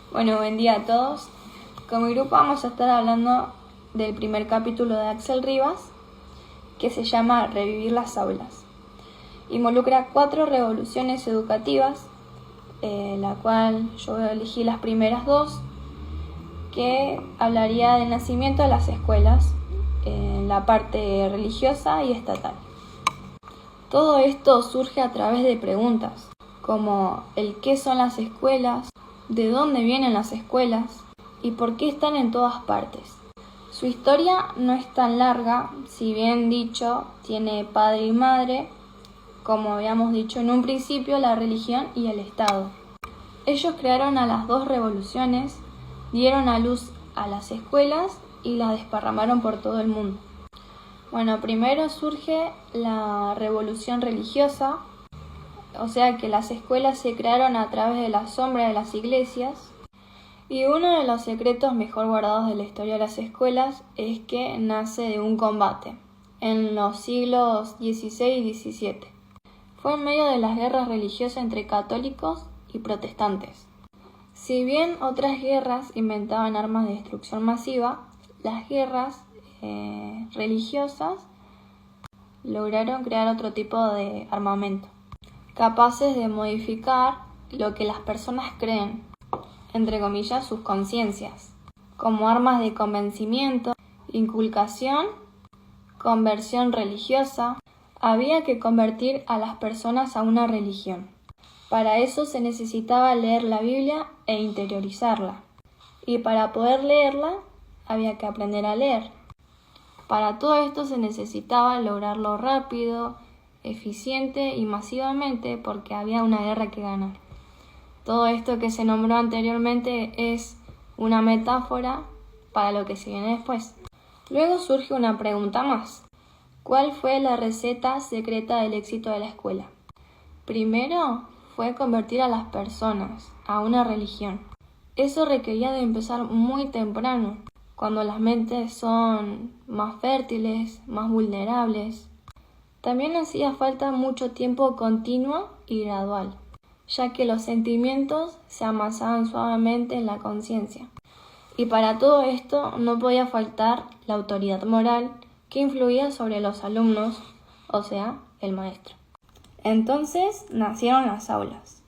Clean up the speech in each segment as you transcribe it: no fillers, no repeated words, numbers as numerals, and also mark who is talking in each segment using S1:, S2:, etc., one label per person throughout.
S1: Bueno, buen día a todos. Con mi grupo vamos a estar hablando del primer capítulo de Axel Rivas, que se llama Revivir las aulas. Involucra 4 revoluciones educativas, la cual yo elegí las primeras 2, que hablaría del nacimiento de las escuelas, la parte religiosa y estatal. Todo esto surge a través de preguntas, como el qué son las escuelas, de dónde vienen las escuelas y por qué están en todas partes. Su historia no es tan larga, si bien dicho, tiene padre y madre, como habíamos dicho en un principio, la religión y el Estado. Ellos crearon a las 2 revoluciones, dieron a luz a las escuelas y las desparramaron por todo el mundo. Bueno, primero surge la revolución religiosa, o sea que las escuelas se crearon a través de la sombra de las iglesias, y uno de los secretos mejor guardados de la historia de las escuelas es que nace de un combate en los siglos XVI y XVII. Fue en medio de las guerras religiosas entre católicos y protestantes. Si bien otras guerras inventaban armas de destrucción masiva, las guerras religiosas lograron crear otro tipo de armamento, capaces de modificar lo que las personas creen, entre comillas, sus conciencias, como armas de convencimiento, inculcación, conversión religiosa. Había que convertir a las personas a una religión. Para eso se necesitaba leer la Biblia e interiorizarla. Y para poder leerla, había que aprender a leer. Para todo esto se necesitaba lograrlo rápido, eficiente y masivamente, porque había una guerra que ganar. Todo esto que se nombró anteriormente es una metáfora para lo que se viene después. Luego surge una pregunta más. ¿Cuál fue la receta secreta del éxito de la escuela? Primero fue convertir a las personas a una religión. Eso requería de empezar muy temprano, cuando las mentes son más fértiles, más vulnerables. También hacía falta mucho tiempo continuo y gradual, ya que los sentimientos se amasaban suavemente en la conciencia. Y para todo esto no podía faltar la autoridad moral que influía sobre los alumnos, o sea, el maestro. Entonces nacieron las aulas.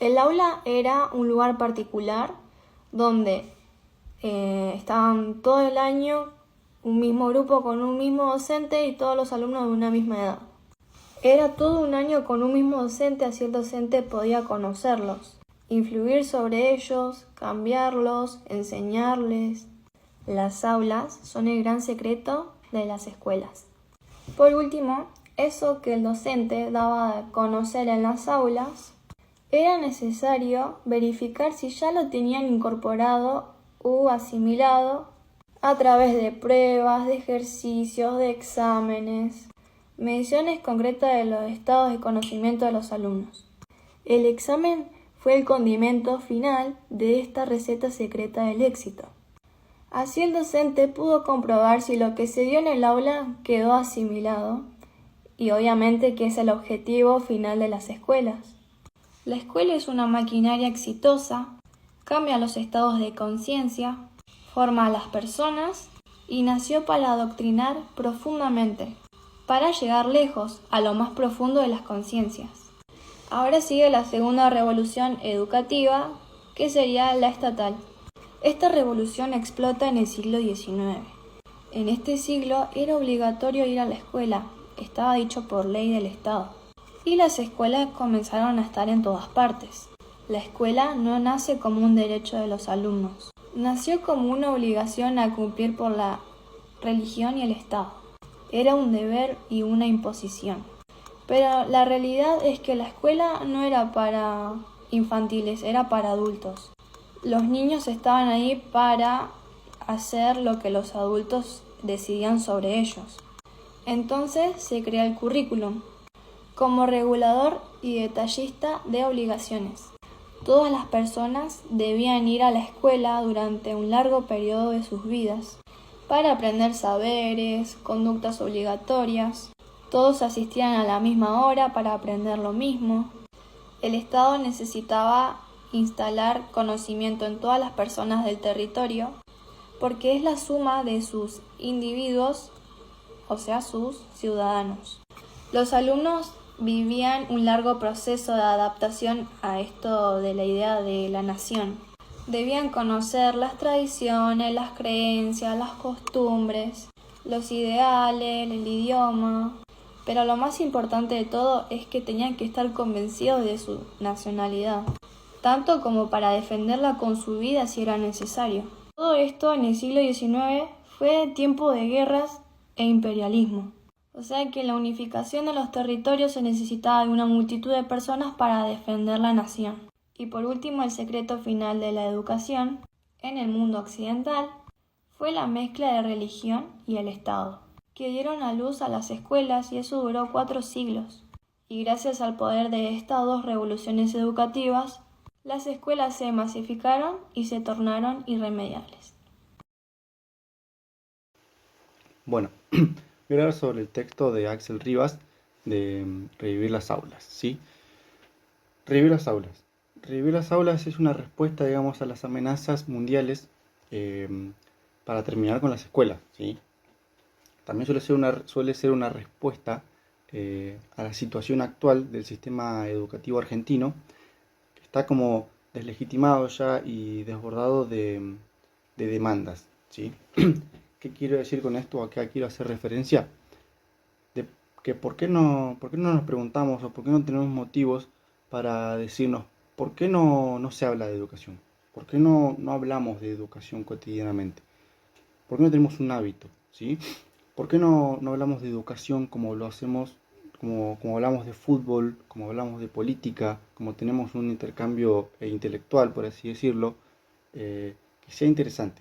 S1: El aula era un lugar particular donde estaban todo el año un mismo grupo con un mismo docente y todos los alumnos de una misma edad. Era todo un año con un mismo docente, así el docente podía conocerlos, influir sobre ellos, cambiarlos, enseñarles. Las aulas son el gran secreto de las escuelas. Por último, eso que el docente daba a conocer en las aulas, era necesario verificar si ya lo tenían incorporado u asimilado a través de pruebas, de ejercicios, de exámenes, mediciones concretas de los estados de conocimiento de los alumnos. El examen fue el condimento final de esta receta secreta del éxito. Así el docente pudo comprobar si lo que se dio en el aula quedó asimilado, y obviamente que es el objetivo final de las escuelas. La escuela es una maquinaria exitosa, cambia los estados de conciencia, forma a las personas y nació para adoctrinar profundamente, para llegar lejos, a lo más profundo de las conciencias. Ahora sigue la segunda revolución educativa, que sería la estatal. Esta revolución explota en el siglo XIX. En este siglo era obligatorio ir a la escuela, estaba dicho por ley del Estado. Y las escuelas comenzaron a estar en todas partes. La escuela no nace como un derecho de los alumnos, nació como una obligación a cumplir por la religión y el Estado. Era un deber y una imposición. Pero la realidad es que la escuela no era para infantiles, era para adultos. Los niños estaban ahí para hacer lo que los adultos decidían sobre ellos. Entonces se crea el currículum como regulador y detallista de obligaciones. Todas las personas debían ir a la escuela durante un largo periodo de sus vidas para aprender saberes, conductas obligatorias. Todos asistían a la misma hora para aprender lo mismo. El Estado necesitaba instalar conocimiento en todas las personas del territorio, porque es la suma de sus individuos, o sea, sus ciudadanos. Los alumnos vivían un largo proceso de adaptación a esto de la idea de la nación. Debían conocer las tradiciones, las creencias, las costumbres, los ideales, el idioma, pero lo más importante de todo es que tenían que estar convencidos de su nacionalidad, tanto como para defenderla con su vida si era necesario. Todo esto en el siglo XIX fue tiempo de guerras e imperialismo. O sea que la unificación de los territorios se necesitaba de una multitud de personas para defender la nación. Y por último, el secreto final de la educación en el mundo occidental fue la mezcla de religión y el Estado, que dieron a luz a las escuelas y eso duró 4 siglos. Y gracias al poder de estas 2 revoluciones educativas, las escuelas se masificaron y se tornaron irremediables.
S2: Bueno, voy a hablar sobre el texto de Axel Rivas de Revivir las aulas, ¿sí? Revivir las aulas. Revivir las aulas es una respuesta, digamos, a las amenazas mundiales para terminar con las escuelas, ¿sí? También suele ser una respuesta a la situación actual del sistema educativo argentino, que está como deslegitimado ya y desbordado de demandas, ¿sí? ¿Qué quiero decir con esto? ¿A qué quiero hacer referencia? De que por qué no nos preguntamos o por qué no tenemos motivos para decirnos por qué no se habla de educación, por qué no hablamos de educación cotidianamente, por qué no tenemos un hábito, ¿sí? ¿Por qué no hablamos de educación como lo hacemos, como hablamos de fútbol, como hablamos de política, como tenemos un intercambio intelectual, por así decirlo, que sea interesante?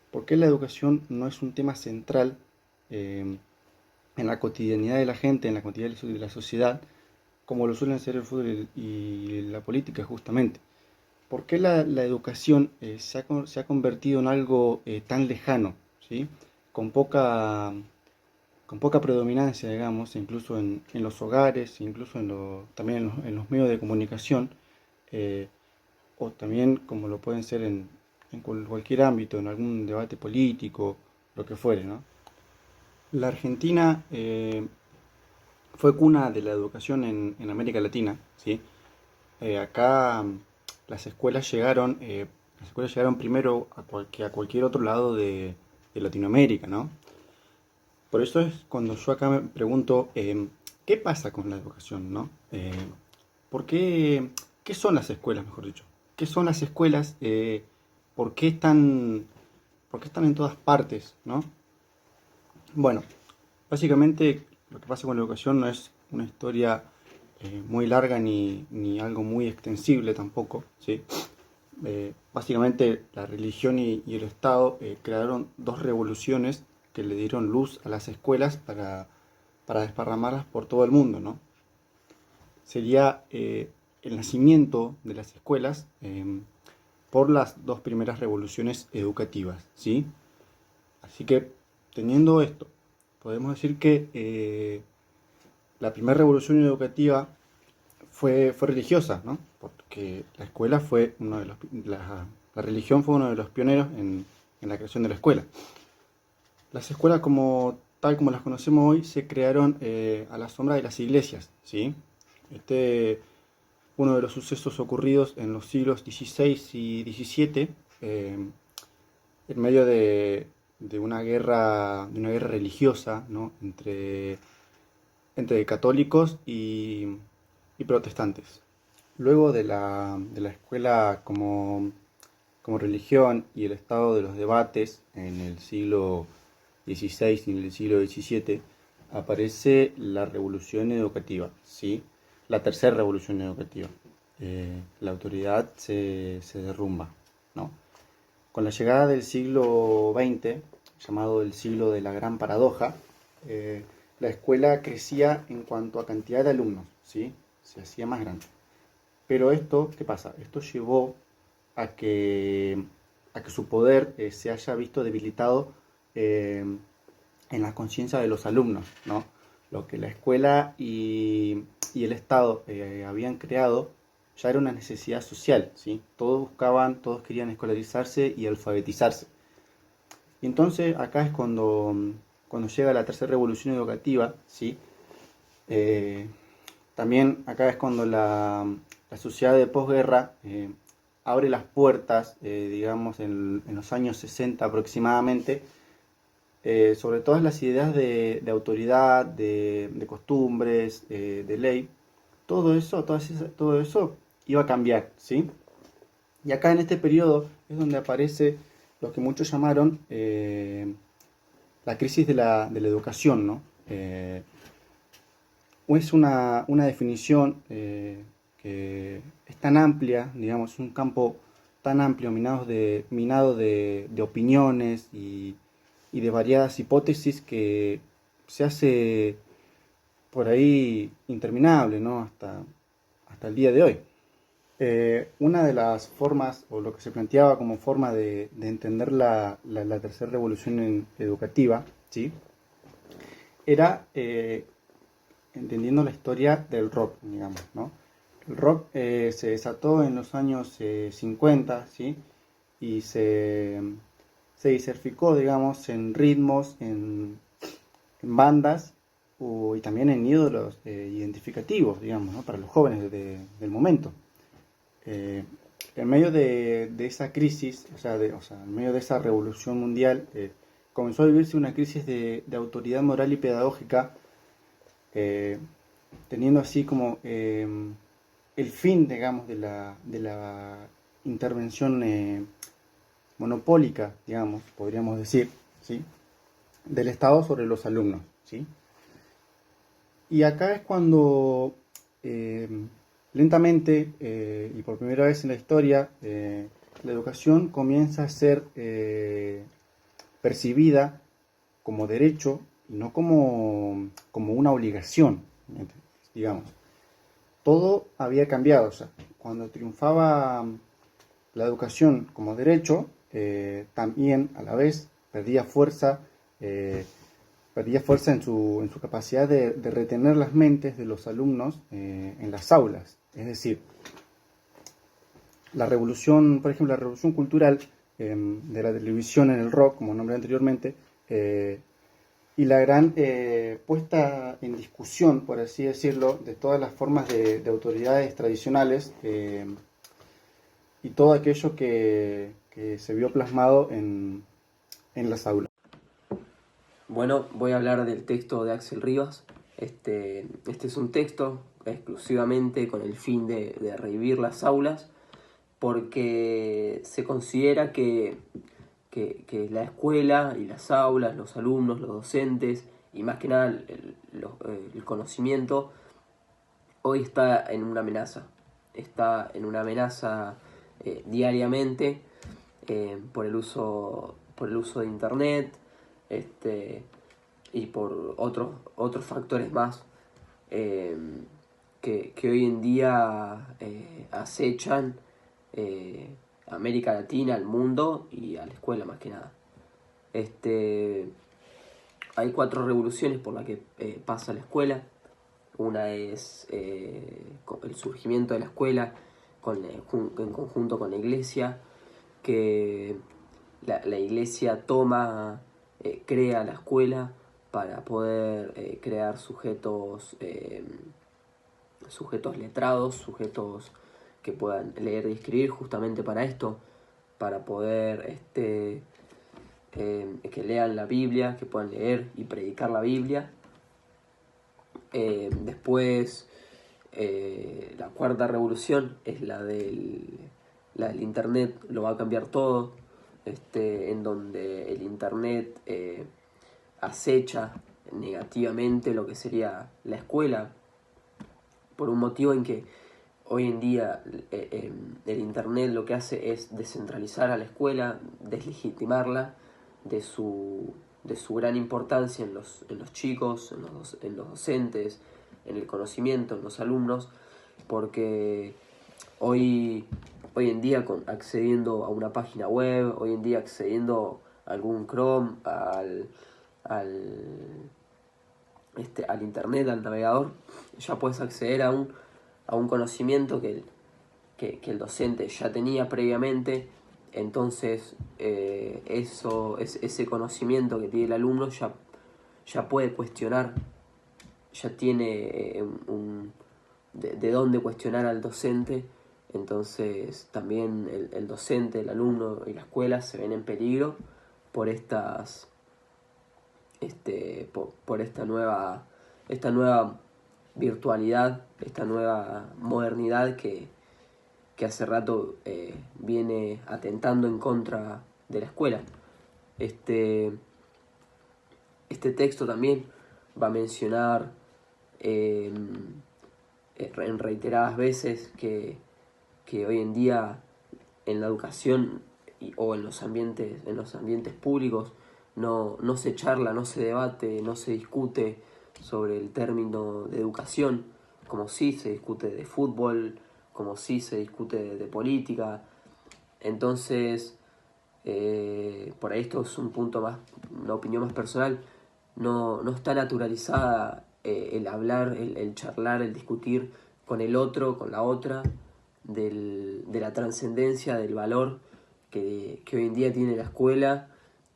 S2: ¿Por qué la educación no es un tema central en la cotidianidad de la gente, en la cotidianidad de la sociedad, como lo suelen ser el fútbol y la política justamente? ¿Por qué la educación se ha convertido en algo tan lejano, ¿sí? con poca, con poca predominancia, digamos, incluso en los hogares, incluso también en los medios de comunicación, eh, o también como lo pueden ser en cualquier ámbito, en algún debate político, lo que fuere, ¿no? La Argentina fue cuna de la educación en América Latina, ¿sí? Acá las escuelas llegaron primero que a cualquier otro lado de Latinoamérica, ¿no? Por eso es cuando yo acá me pregunto, ¿qué pasa con la educación, no? ¿Por qué son las escuelas, mejor dicho? ¿Qué son las escuelas? ¿Por por qué están en todas partes, no? Bueno, básicamente lo que pasa con la educación no es una historia muy larga ni algo muy extensible tampoco, ¿sí? Básicamente la religión y el Estado crearon 2 revoluciones que le dieron luz a las escuelas para desparramarlas por todo el mundo, ¿no? Sería el nacimiento de las escuelas por las 2 primeras revoluciones educativas, ¿sí? Así que, teniendo esto, podemos decir que la primera revolución educativa fue religiosa, ¿no? Porque la escuela fue la religión fue uno de los pioneros en la creación de la escuela. Las escuelas tal como las conocemos hoy se crearon a la sombra de las iglesias, ¿sí? Uno de los sucesos ocurridos en los siglos XVI y XVII, en medio de una guerra religiosa, ¿no? entre católicos y protestantes. Luego de la escuela como religión y el estado de los debates en el siglo XVI y en el siglo XVII, aparece la revolución educativa, ¿sí? La tercera revolución educativa. La autoridad se derrumba, ¿no? Con la llegada del siglo XX, llamado el siglo de la gran paradoja, la escuela crecía en cuanto a cantidad de alumnos, ¿sí? Se hacía más grande. Pero esto, ¿qué pasa? Esto llevó a que su poder se haya visto debilitado en la conciencia de los alumnos, ¿no? Lo que la escuela y el Estado habían creado ya era una necesidad social, ¿sí? Todos querían escolarizarse y alfabetizarse. Y entonces acá es cuando llega la tercera revolución educativa, ¿sí? Eh, También acá es cuando la sociedad de posguerra abre las puertas, digamos, en los años 60 aproximadamente, sobre todas las ideas de autoridad, de costumbres, de ley. Todo eso iba a cambiar, ¿sí? Y acá en este periodo es donde aparece lo que muchos llamaron la crisis de la educación, ¿no? Es una definición que es tan amplia, digamos, un campo tan amplio, minado de opiniones y de variadas hipótesis que se hace por ahí interminable, ¿no? Hasta el día de hoy. Una de las formas, o lo que se planteaba como forma de entender la tercera revolución educativa, ¿sí? Era entendiendo la historia del rock, digamos, ¿no? El rock se desató en los años 50, ¿sí? Y se diversificó, digamos, en ritmos, en bandas y también en ídolos identificativos, digamos, ¿no? Para los jóvenes del momento. Eh, en medio de esa crisis, en medio de esa revolución mundial, comenzó a vivirse una crisis de autoridad moral y pedagógica, eh, teniendo así como el fin, digamos, de la intervención monopólica, digamos, podríamos decir, ¿sí? Del Estado sobre los alumnos, ¿sí? Y acá es cuando eh, lentamente y por primera vez en la historia la educación comienza a ser percibida como derecho y no como una obligación, digamos. Todo había cambiado, o sea, cuando triunfaba la educación como derecho, también a la vez perdía fuerza en su capacidad de retener las mentes de los alumnos en las aulas. Es decir, la revolución, por ejemplo, la revolución cultural de la televisión en el rock, como nombré anteriormente, y la gran puesta en discusión, por así decirlo, de todas las formas de autoridades tradicionales y todo aquello que se vio plasmado en las aulas.
S3: Bueno, voy a hablar del texto de Axel Rivas. Este es un texto exclusivamente con el fin de revivir las aulas, porque se considera que la escuela y las aulas, los alumnos, los docentes y más que nada el conocimiento hoy está en una amenaza. Está en una amenaza diariamente por el uso de internet, y por otros factores más eh, que hoy en día acechan a América Latina, al mundo y a la escuela más que nada. Hay 4 revoluciones por las que pasa la escuela. Una es el surgimiento de la escuela en conjunto con la iglesia, que la iglesia crea la escuela para poder crear sujetos letrados, sujetos que puedan leer y escribir justamente para esto, para poder que lean la Biblia, que puedan leer y predicar la Biblia. Después, la cuarta revolución es la del internet, lo va a cambiar todo, en donde el internet acecha negativamente lo que sería la escuela, por un motivo en que hoy en día el internet lo que hace es descentralizar a la escuela, deslegitimarla de su gran importancia en los chicos, en los docentes, en el conocimiento, en los alumnos, porque hoy en día accediendo a una página web, hoy en día accediendo a algún Chrome, al internet, al navegador, ya puedes acceder a un conocimiento que el docente ya tenía previamente. Entonces ese conocimiento que tiene el alumno ya puede cuestionar, ya tiene de dónde cuestionar al docente. Entonces también el docente, el alumno y la escuela se ven en peligro por estas por esta nueva virtualidad, esta nueva modernidad que hace rato viene atentando en contra de la escuela. Este texto también va a mencionar en reiteradas veces que hoy en día en la educación o en los ambientes públicos no se charla, no se debate, no se discute sobre el término de educación, como sí se discute de fútbol, como sí se discute de política. Entonces, por ahí esto es un punto más, una opinión más personal, no está naturalizada el hablar, el charlar, el discutir con el otro, con la otra, de la trascendencia, del valor que hoy en día tiene la escuela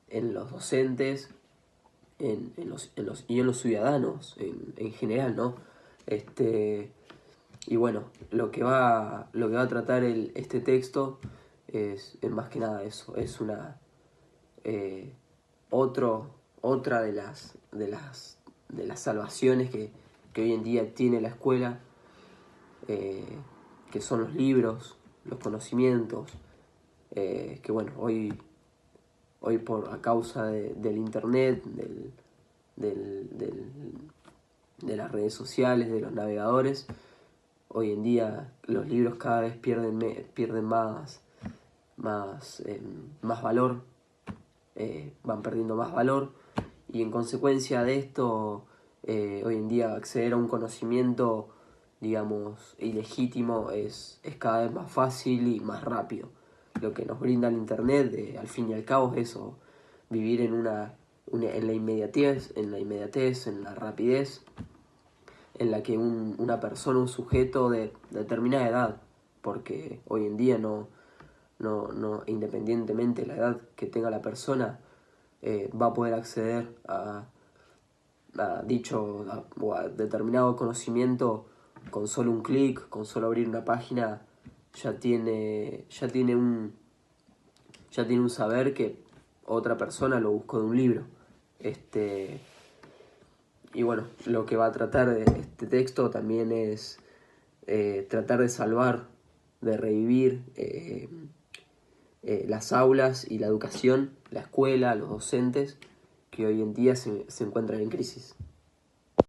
S3: en los docentes, en los ciudadanos en general, ¿no? Y bueno, lo que va a tratar este texto es más que nada eso, es otra de las salvaciones que hoy en día tiene la escuela, que son los libros, los conocimientos, que bueno, hoy a causa del internet, de las redes sociales, de los navegadores, hoy en día los libros cada vez pierden más valor, van perdiendo más valor, y en consecuencia de esto hoy en día acceder a un conocimiento, digamos, ilegítimo es cada vez más fácil y más rápido. Lo que nos brinda el internet, al fin y al cabo, es eso, vivir en la inmediatez, en la rapidez, en la que una persona, un sujeto de determinada edad, porque hoy en día no independientemente de la edad que tenga la persona, va a poder acceder a determinado conocimiento con solo un clic, con solo abrir una página. Ya tiene un saber que otra persona lo buscó de un libro. Y bueno, lo que va a tratar de este texto también es tratar de salvar, de revivir las aulas y la educación, la escuela, los docentes, que hoy en día se encuentran en crisis.